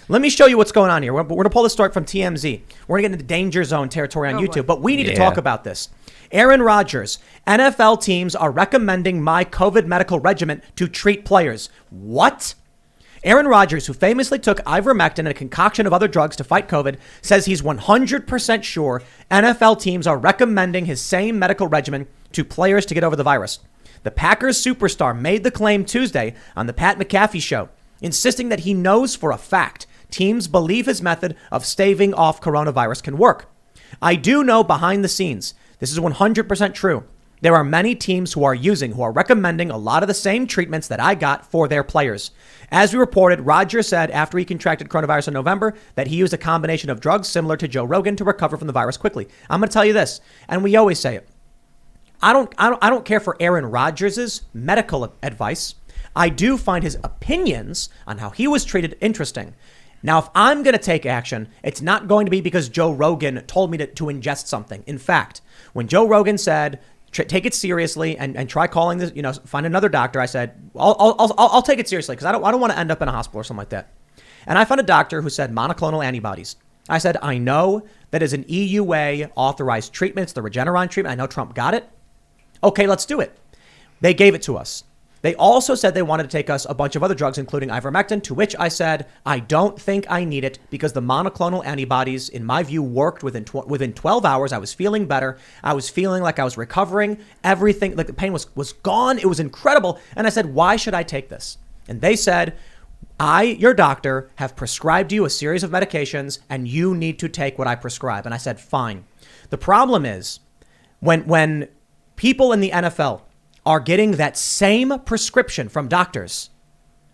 Let me show you what's going on here. We're going to pull this story from TMZ. We're going to get into danger zone territory on YouTube, but we need to talk about this. Aaron Rodgers, NFL teams are recommending my COVID medical regimen to treat players. What? Aaron Rodgers, who famously took ivermectin and a concoction of other drugs to fight COVID, says he's 100% sure NFL teams are recommending his same medical regimen to players to get over the virus. The Packers superstar made the claim Tuesday on the Pat McAfee show, insisting that he knows for a fact teams believe his method of staving off coronavirus can work. I do know behind the scenes, this is 100% true. There are many teams who are recommending a lot of the same treatments that I got for their players. As we reported, Rodgers said after he contracted coronavirus in November that he used a combination of drugs similar to Joe Rogan to recover from the virus quickly. I'm going to tell you this, and we always say it. I don't care for Aaron Rodgers' medical advice. I do find his opinions on how he was treated interesting. Now, if I'm going to take action, it's not going to be because Joe Rogan told me to ingest something. In fact, when Joe Rogan said, take it seriously and try calling this, find another doctor, I said, I'll take it seriously because I don't want to end up in a hospital or something like that. And I found a doctor who said monoclonal antibodies. I said, I know that is an EUA authorized treatment. It's the Regeneron treatment. I know Trump got it. Okay, let's do it. They gave it to us. They also said they wanted to take us a bunch of other drugs, including ivermectin, to which I said, I don't think I need it because the monoclonal antibodies, in my view, worked within 12 hours. I was feeling better. I was feeling like I was recovering. Everything, like the pain was gone. It was incredible. And I said, why should I take this? And they said, your doctor, have prescribed you a series of medications and you need to take what I prescribe. And I said, fine. The problem is when people in the NFL are getting that same prescription from doctors,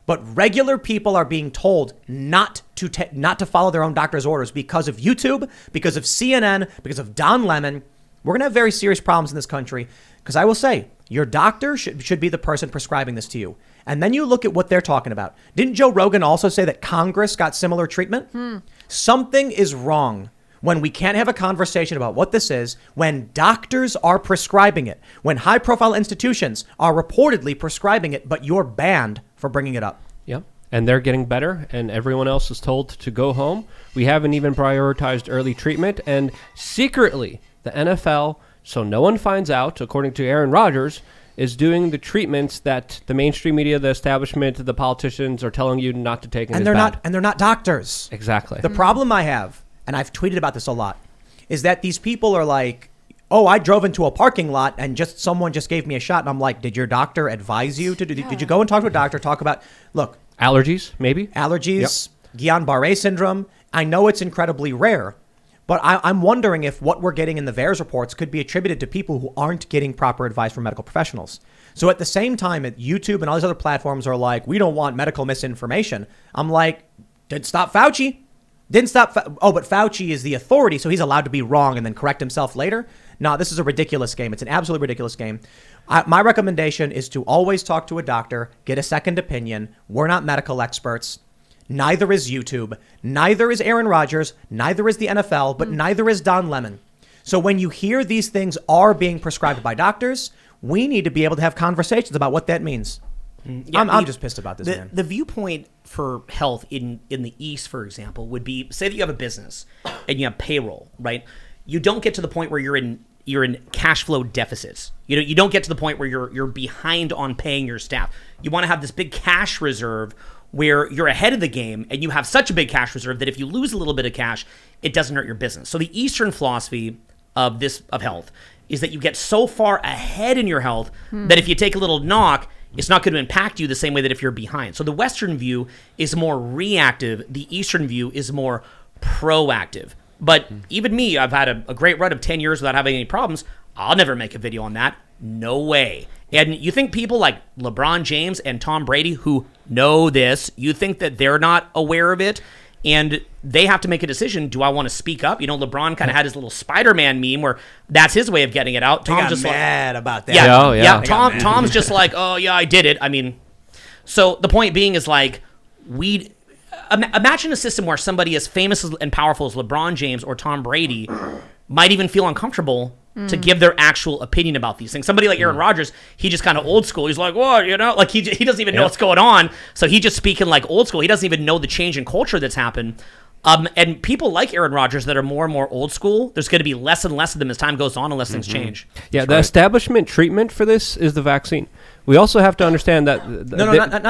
but regular people are being told not to follow their own doctor's orders because of YouTube, because of CNN, because of Don Lemon. We're going to have very serious problems in this country because I will say your doctor should be the person prescribing this to you. And then you look at what they're talking about. Didn't Joe Rogan also say that Congress got similar treatment? Something is wrong when we can't have a conversation about what this is, when doctors are prescribing it, when high-profile institutions are reportedly prescribing it, but you're banned for bringing it up. Yep. And they're getting better, and everyone else is told to go home. We haven't even prioritized early treatment, and secretly, the NFL, so no one finds out, according to Aaron Rodgers, is doing the treatments that the mainstream media, the establishment, the politicians are telling you not to take. And they're not doctors. Exactly. The problem I have, and I've tweeted about this a lot, is that these people are like, oh, I drove into a parking lot and someone just gave me a shot. And I'm like, did your doctor advise you to do? Did you go and talk to a doctor, talk about, look. Allergies, maybe? Allergies, yep. Guillain-Barré syndrome. I know it's incredibly rare, but I'm wondering if what we're getting in the VAERS reports could be attributed to people who aren't getting proper advice from medical professionals. So at the same time, at YouTube and all these other platforms are like, we don't want medical misinformation. I'm like, didn't stop Fauci. But Fauci is the authority, so he's allowed to be wrong and then correct himself later. No, this is a ridiculous game. It's an absolutely ridiculous game. My recommendation is to always talk to a doctor, get a second opinion. We're not medical experts. Neither is YouTube. Neither is Aaron Rodgers. Neither is the NFL, but neither is Don Lemon. So when you hear these things are being prescribed by doctors, we need to be able to have conversations about what that means. Yeah, I'm just pissed about this, man. The viewpoint for health in the East, for example, would be, say that you have a business and you have payroll, right? You don't get to the point where you're in cash flow deficits. You don't get to the point where you're behind on paying your staff. You want to have this big cash reserve where you're ahead of the game and you have such a big cash reserve that if you lose a little bit of cash, it doesn't hurt your business. So the Eastern philosophy of health is that you get so far ahead in your health that if you take a little knock, it's not going to impact you the same way that if you're behind. So the Western view is more reactive. The Eastern view is more proactive. But even me, I've had a great run of 10 years without having any problems. I'll never make a video on that. No way. And you think people like LeBron James and Tom Brady who know this, you think that they're not aware of it? And they have to make a decision. Do I want to speak up? LeBron kind of had his little Spider-Man meme where that's his way of getting it out. Tom's just mad about that. Yeah. Tom's just like, oh yeah, I did it. I mean, so the point being is like, imagine a system where somebody as famous and powerful as LeBron James or Tom Brady might even feel uncomfortable to give their actual opinion about these things. Somebody like Aaron Rodgers, he just kind of old school. He's like, well, like he doesn't even know what's going on. So he just speaking like old school. He doesn't even know the change in culture that's happened. And people like Aaron Rodgers that are more and more old school, there's going to be less and less of them as time goes on unless things change. Yeah, the establishment treatment for this is the vaccine. We also have to understand that...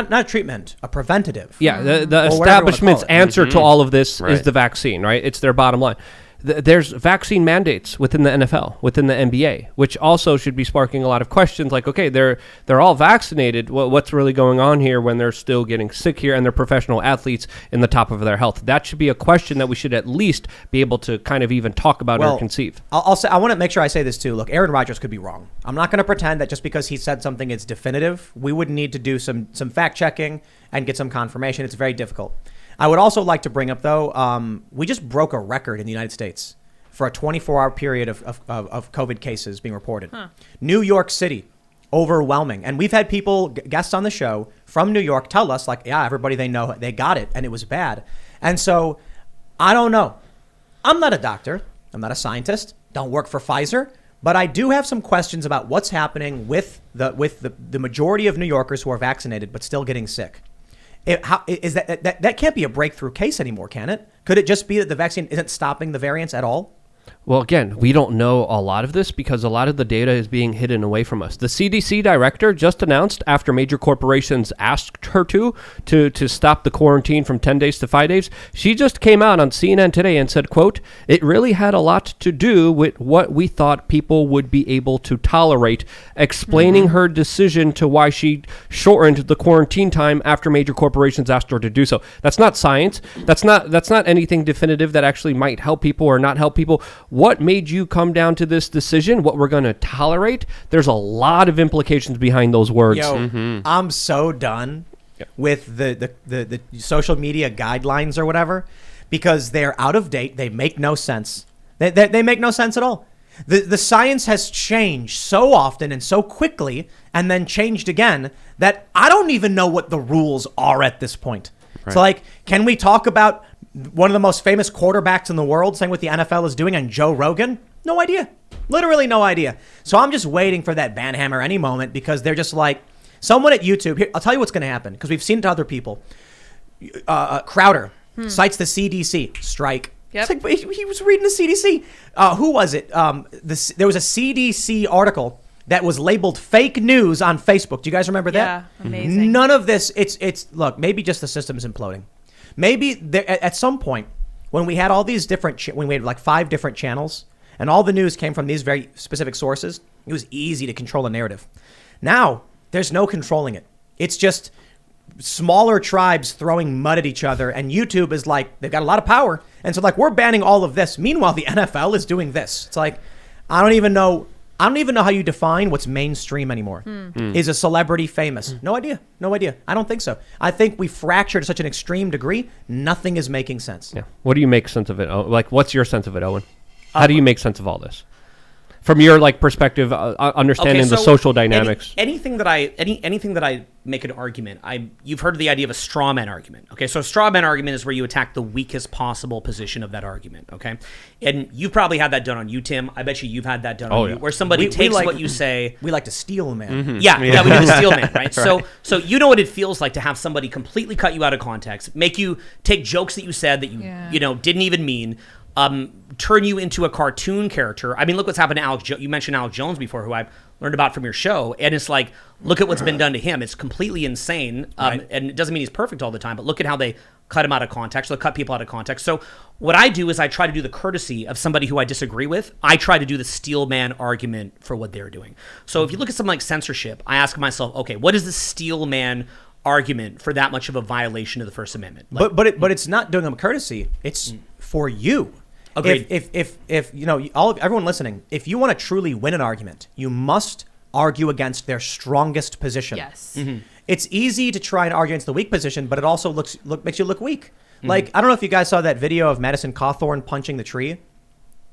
not treatment, a preventative. Yeah, the establishment's answer to all of this is the vaccine, right? It's their bottom line. There's vaccine mandates within the NFL, within the NBA, which also should be sparking a lot of questions. Like, okay, they're all vaccinated. What's really going on here when they're still getting sick here and they're professional athletes in the top of their health? That should be a question that we should at least be able to kind of even talk about or conceive. I'll say, I want to make sure I say this too. Look, Aaron Rodgers could be wrong. I'm not going to pretend that just because he said something is definitive. We would need to do some fact checking and get some confirmation. It's very difficult. I would also like to bring up, though, we just broke a record in the United States for a 24-hour period of COVID cases being reported. New York City, overwhelming. And we've had people, guests on the show from New York, tell us, like, yeah, everybody they know, they got it, and it was bad. And so, I don't know. I'm not a doctor. I'm not a scientist. Don't work for Pfizer. But I do have some questions about what's happening with the majority of New Yorkers who are vaccinated but still getting sick. That can't be a breakthrough case anymore, can it? Could it just be that the vaccine isn't stopping the variants at all? Well, again, we don't know a lot of this because a lot of the data is being hidden away from us. The CDC director just announced, after major corporations asked her to stop the quarantine from 10 days to 5 days, she just came out on CNN today and said, quote, "It really had a lot to do with what we thought people would be able to tolerate," explaining her decision to why she shortened the quarantine time after major corporations asked her to do so. That's not science. That's not anything definitive that actually might help people or not help people. What made you come down to this decision? What we're going to tolerate? There's a lot of implications behind those words. I'm so done with the social media guidelines or whatever, because they're out of date. They make no sense. They make no sense at all. The science has changed so often and so quickly and then changed again that I don't even know what the rules are at this point. Right. So, like, can we talk about one of the most famous quarterbacks in the world saying what the NFL is doing on Joe Rogan? No idea. Literally no idea. So I'm just waiting for that ban hammer any moment, because they're just like, someone at YouTube, here, I'll tell you what's going to happen, because we've seen it to other people. Crowder cites the CDC, strike. Yep. It's like, he was reading the CDC. Who was it? There was a CDC article that was labeled fake news on Facebook. Do you guys remember that? Yeah, amazing. None of this, look, maybe just the system is imploding. Maybe there, at some point when we had all these different, when we had like 5 different channels and all the news came from these very specific sources, it was easy to control a narrative. Now there's no controlling it. It's just smaller tribes throwing mud at each other, and YouTube is like, they've got a lot of power. And so, like, we're banning all of this. Meanwhile, the NFL is doing this. It's like, I don't even know how you define what's mainstream anymore. Is a celebrity famous? No idea. I don't think so. I think we fractured to such an extreme degree, nothing is making sense. Yeah. What do you make sense of it? Like, what's your sense of it, Owen? How do you make sense of all this? From your perspective, understanding the social dynamics. Anything that I make an argument, you've heard of the idea of a straw man argument. Okay, so a straw man argument is where you attack the weakest possible position of that argument. Okay, and you've probably had that done on you, Tim. I bet you've had that done on you, where somebody takes what you say. We like to steal man. Yeah, we do the steal man, right? So you know what it feels like to have somebody completely cut you out of context, make you take jokes that you said that you didn't even mean. Turn you into a cartoon character. I mean, look what's happened to Alex. You mentioned Alex Jones before, who I learned about from your show, and it's like, look at what's been done to him. It's completely insane, and it doesn't mean he's perfect all the time, but look at how they cut him out of context. They cut people out of context. So what I do is I try to do the courtesy of somebody who I disagree with. I try to do the steel man argument for what they're doing. So if you look at something like censorship, I ask myself, okay, what is the steel man argument for that much of a violation of the First Amendment? Like, but it's not doing them a courtesy. It's for you. Agreed. If everyone listening, if you want to truly win an argument, you must argue against their strongest position. Yes. It's easy to try and argue against the weak position, but it also makes you look weak. Like, I don't know if you guys saw that video of Madison Cawthorn punching the tree.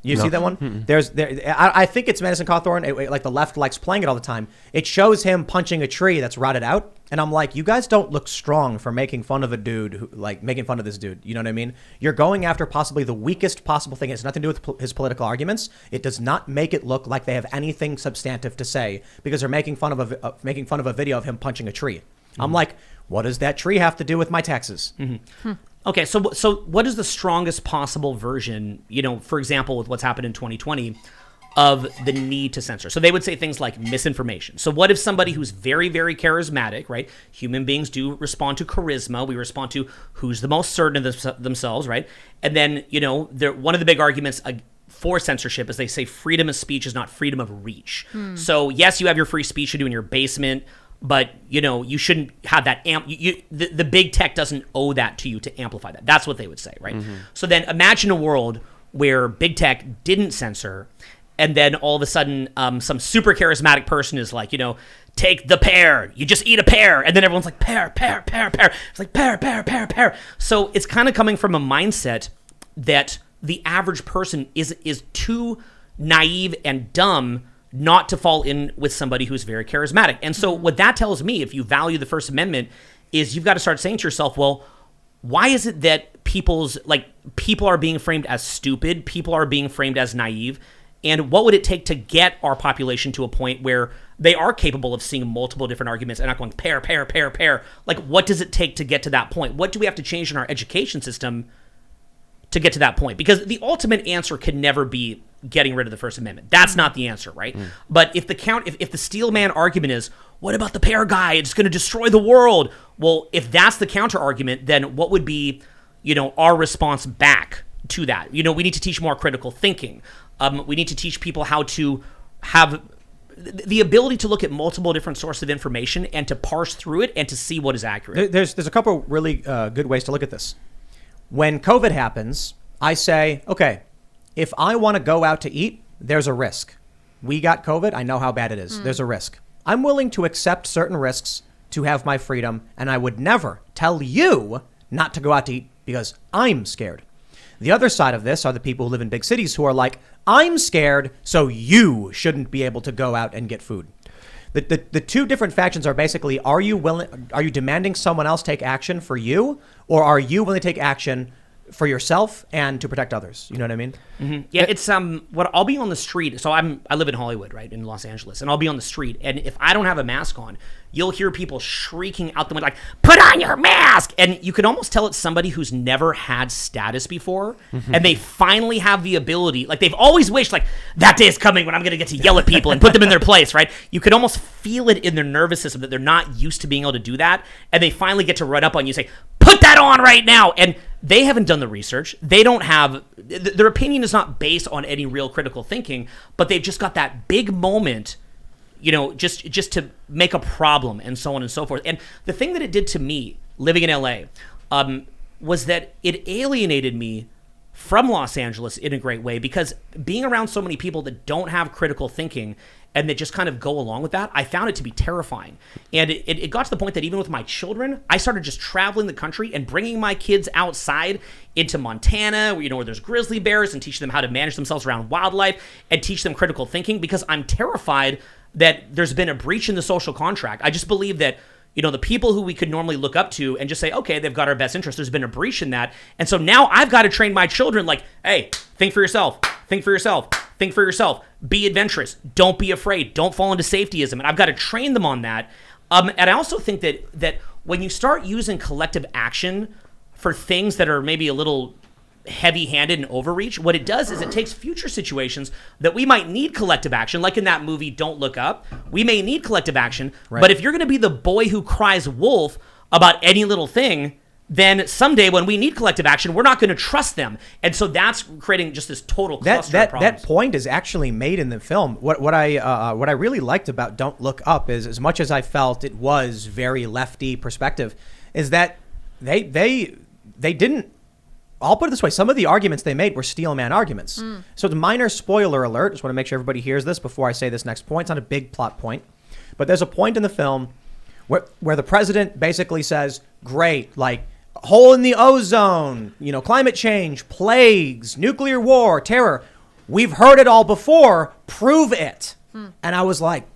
You see that one? I think it's Madison Cawthorn. Like the left likes playing it all the time. It shows him punching a tree that's rotted out, and I'm like, you guys don't look strong for making fun of a dude making fun of this dude. You know what I mean? You're going after possibly the weakest possible thing. It has nothing to do with his political arguments. It does not make it look like they have anything substantive to say because they're making fun of a video of him punching a tree. I'm like, what does that tree have to do with my taxes? Okay, so what is the strongest possible version, for example, with what's happened in 2020, of the need to censor? So they would say things like misinformation. So what if somebody who's very, very charismatic, right? Human beings do respond to charisma. We respond to who's the most certain of themselves, right? And then, one of the big arguments for censorship is they say freedom of speech is not freedom of reach. So yes, you have your free speech to do in your basement, but you shouldn't have that the big tech doesn't owe that to you to amplify that. That's what they would say, right? So then imagine a world where big tech didn't censor, and then all of a sudden some super charismatic person is like, take the pear, you just eat a pear, and then everyone's like pear. It's like pear. So it's kind of coming from a mindset that the average person is too naive and dumb not to fall in with somebody who's very charismatic. And so what that tells me, if you value the First Amendment, is you've got to start saying to yourself, well, why is it that people are being framed as stupid, people are being framed as naive, and what would it take to get our population to a point where they are capable of seeing multiple different arguments and not going pear? Like, what does it take to get to that point? What do we have to change in our education system to get to that point? Because the ultimate answer can never be getting rid of the First Amendment. That's not the answer, right? But if the steel man argument is, what about the pear guy? It's going to destroy the world. Well, if that's the counter argument, then what would be, our response back to that? We need to teach more critical thinking. We need to teach people how to have the ability to look at multiple different sources of information and to parse through it and to see what is accurate. There's a couple really good ways to look at this. When COVID happens, I say, okay, if I want to go out to eat, there's a risk. We got COVID. I know how bad it is. There's a risk. I'm willing to accept certain risks to have my freedom, and I would never tell you not to go out to eat because I'm scared. The other side of this are the people who live in big cities who are like, I'm scared, so you shouldn't be able to go out and get food. The two different factions are basically, are you demanding someone else take action for you, or are you willing to take action for yourself and to protect others? You know what I mean? Yeah, it's what I'll be on the street. So I live in Hollywood, right, in Los Angeles, and I'll be on the street, and if I don't have a mask on, you'll hear people shrieking out the window like, "Put on your mask!" And you can almost tell it's somebody who's never had status before, and they finally have the ability. Like they've always wished, like that day is coming when I'm going to get to yell at people and put them in their place, right? You could almost feel it in their nervous system that they're not used to being able to do that, and they finally get to run up on you and say, "Put that on right now!" And they haven't done the research. They don't have, their opinion is not based on any real critical thinking, but they've just got that big moment, just to make a problem and so on and so forth. And the thing that it did to me living in LA was that it alienated me from Los Angeles in a great way, because being around so many people that don't have critical thinking and that just kind of go along with that, I found it to be terrifying. And it got to the point that even with my children, I started just traveling the country and bringing my kids outside into Montana, where there's grizzly bears, and teach them how to manage themselves around wildlife and teach them critical thinking, because I'm terrified that there's been a breach in the social contract. I just believe that, the people who we could normally look up to and just say, okay, they've got our best interest, there's been a breach in that. And so now I've got to train my children like, hey, think for yourself, think for yourself, think for yourself, be adventurous, don't be afraid, don't fall into safetyism. And I've got to train them on that. And I also think that when you start using collective action for things that are maybe a little heavy-handed and overreach, what it does is it takes future situations that we might need collective action, like in that movie Don't Look Up. We may need collective action, right. But if you're going to be the boy who cries wolf about any little thing, then someday when we need collective action, we're not going to trust them. And so that's creating just this total cluster of problems. That point is actually made in the film. What I really liked about Don't Look Up is, as much as I felt it was very lefty perspective, is that they didn't. I'll put it this way. Some of the arguments they made were steel man arguments. So it's a minor spoiler alert. Just want to make sure everybody hears this before I say this next point. It's not a big plot point, but there's a point in the film where the president basically says, great, like hole in the ozone, climate change, plagues, nuclear war, terror. we've heard it all before, prove it. And I was like,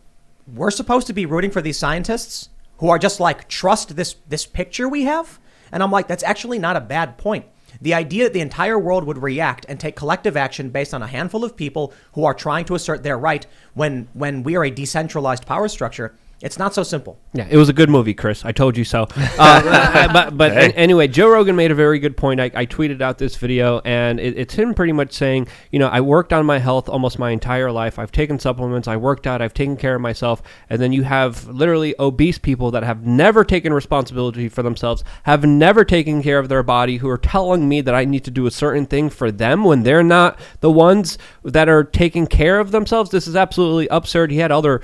we're supposed to be rooting for these scientists who are just like, trust this picture we have? And I'm like, that's actually not a bad point. The idea that the entire world would react and take collective action based on a handful of people who are trying to assert their right when we are a decentralized power structure, it's not so simple. Yeah, it was a good movie, Chris. I told you so. But anyway, Joe Rogan made a very good point. I tweeted out this video, and it's him pretty much saying, I worked on my health almost my entire life. I've taken supplements. I worked out. I've taken care of myself. And then you have literally obese people that have never taken responsibility for themselves, have never taken care of their body, who are telling me that I need to do a certain thing for them when they're not the ones that are taking care of themselves. This is absolutely absurd. He had other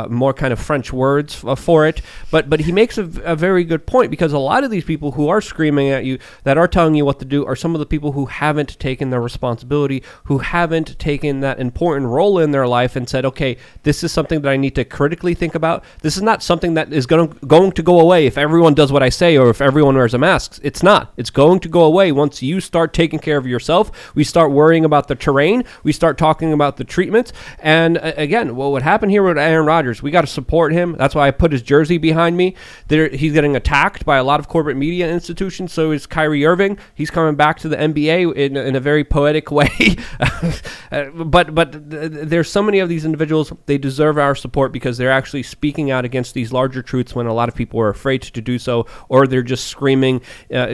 more kind of French words for it, but he makes a very good point, because a lot of these people who are screaming at you, that are telling you what to do, are some of the people who haven't taken their responsibility, who haven't taken that important role in their life and said, okay, this is something that I need to critically think about. This is not something that is going to go away if everyone does what I say or if everyone wears a mask. It's not. It's going to go away once you start taking care of yourself. We start worrying about the terrain. We start talking about the treatments. And again, what would happen here with Aaron Rodgers, we got to support him. That's why I put his jersey behind me. He's getting attacked by a lot of corporate media institutions. So is Kyrie Irving. He's coming back to the NBA in a very poetic way. But there's so many of these individuals. They deserve our support because they're actually speaking out against these larger truths when a lot of people are afraid to do so, or they're just screaming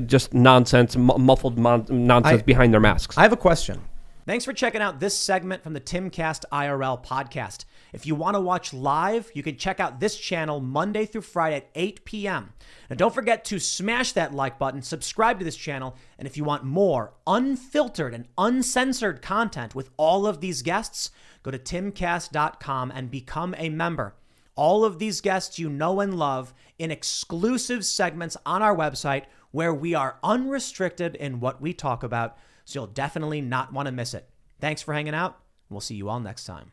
just nonsense, muffled nonsense behind their masks. I have a question. Thanks for checking out this segment from the Timcast IRL podcast. If you want to watch live, you can check out this channel Monday through Friday at 8 p.m. Now, don't forget to smash that like button, subscribe to this channel, and if you want more unfiltered and uncensored content with all of these guests, go to timcast.com and become a member. All of these guests you know and love in exclusive segments on our website where we are unrestricted in what we talk about, so you'll definitely not want to miss it. Thanks for hanging out. We'll see you all next time.